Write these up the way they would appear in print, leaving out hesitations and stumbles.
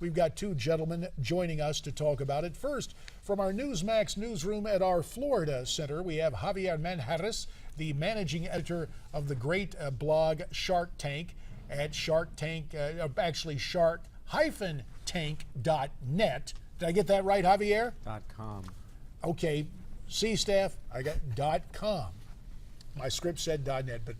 We've got two gentlemen joining us to talk about it. First, from our Newsmax newsroom at our Florida Center, we have Javier Manjarres, the managing editor of the great blog Shark Tank at shark-tank.net. Did I get that right, Javier? .com. Okay, C-Staff, I got .com. My script said .net, but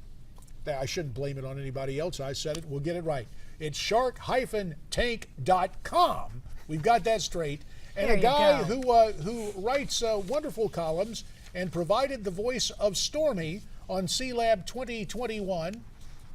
I shouldn't blame it on anybody else. I said it. We'll get it right. It's shark-tank.com. We've got that straight. And there a guy who writes wonderful columns and provided the voice of Stormy on C-Lab 2021.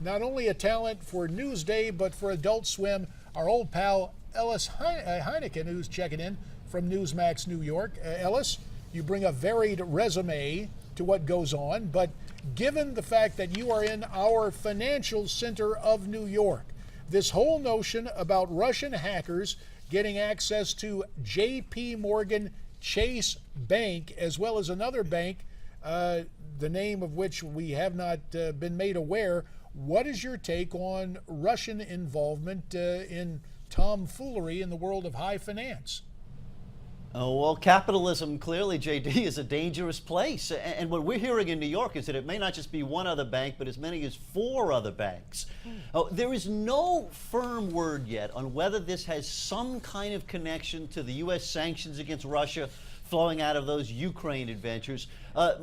Not only a talent for Newsday, but for Adult Swim, our old pal Ellis Henican, who's checking in from Newsmax New York. Ellis, you bring a varied resume to what goes on, but given the fact that you are in our financial center of New York, this whole notion about Russian hackers getting access to J.P. Morgan Chase Bank, as well as another bank, the name of which we have not been made aware. What is your take on Russian involvement in tomfoolery in the world of high finance? Oh, well, capitalism, clearly, JD, is a dangerous place. And what we're hearing in New York is that it may not just be one other bank, but as many as 4 other banks. Oh, there is no firm word yet on whether this has some kind of connection to the U.S. sanctions against Russia flowing out of those Ukraine adventures.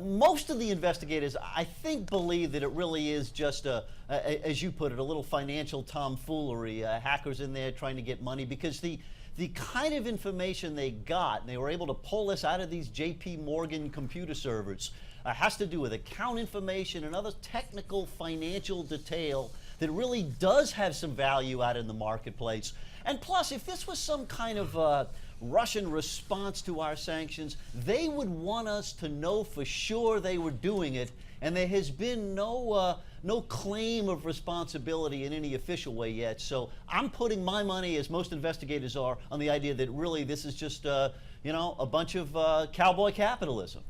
Most of the investigators, I think, believe that it really is just, as you put it, a little financial tomfoolery, hackers in there trying to get money, because the kind of information they got, and they were able to pull this out of these J.P. Morgan computer servers, has to do with account information and other technical financial detail that really does have some value out in the marketplace. And plus, if this was some kind of Russian response to our sanctions, they would want us to know for sure they were doing it, and there has been no claim of responsibility in any official way yet. So I'm putting my money, as most investigators are, on the idea that really this is just a bunch of cowboy capitalism.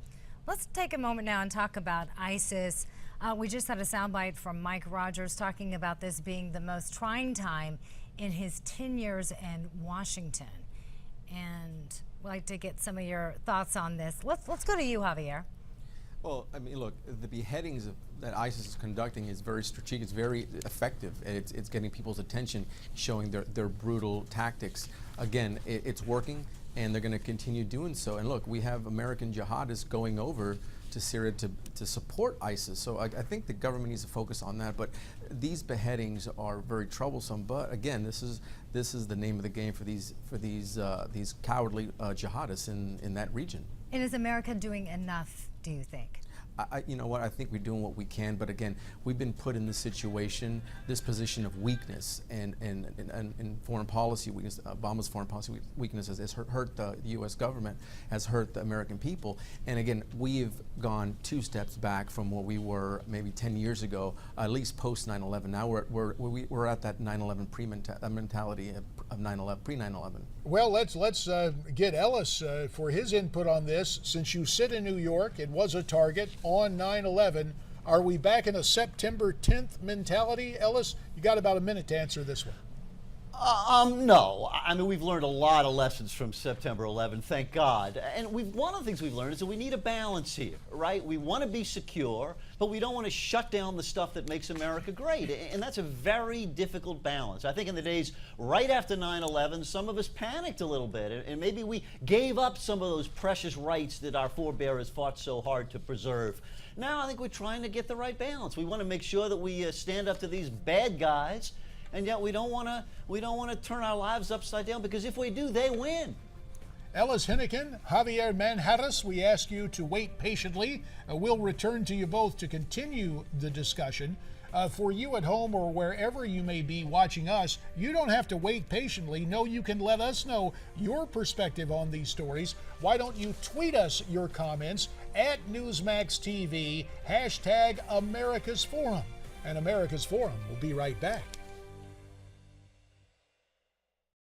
Let's take a moment now and talk about ISIS. We just had a soundbite from Mike Rogers talking about this being the most trying time in his 10 years in Washington. And we'd like to get some of your thoughts on this. Let's go to you, Javier. Well, I mean, look, the beheadings that ISIS is conducting is very strategic. It's very effective. It's getting people's attention, showing their brutal tactics. Again, it's working, and they're going to continue doing so. And look, we have American jihadists going over to Syria to support ISIS. So I think the government needs to focus on that. But these beheadings are very troublesome. But again, this is the name of the game for these cowardly jihadists in that region. And is America doing enough, do you think? You know what, I think we're doing what we can, but again, we've been put in this situation, this position of weakness and foreign policy weakness. Obama's foreign policy weakness has hurt the U.S. government, has hurt the American people. And again, we've gone 2 steps back from where we were maybe 10 years ago, at least post 9/11. Now we're at that 9/11 mentality of 9/11, pre 9/11. Well, let's get Ellis for his input on this. Since you sit in New York, it was a target on 9/11. Are we back in a September 10th mentality, Ellis? You got about a minute to answer this one. No. I mean, we've learned a lot of lessons from September 11, thank God. And one of the things we've learned is that we need a balance here, right? We want to be secure, but we don't want to shut down the stuff that makes America great. And that's a very difficult balance. I think in the days right after 9/11, some of us panicked a little bit, and maybe we gave up some of those precious rights that our forebears fought so hard to preserve. Now I think we're trying to get the right balance. We want to make sure that we stand up to these bad guys, and yet we don't want to turn our lives upside down, because if we do, they win. Ellis Henican, Javier Manjarres, we ask you to wait patiently. We'll return to you both to continue the discussion. For you at home or wherever you may be watching us, you don't have to wait patiently. No, you can let us know your perspective on these stories. Why don't you tweet us your comments at Newsmax TV, #America's Forum. And America's Forum will be right back.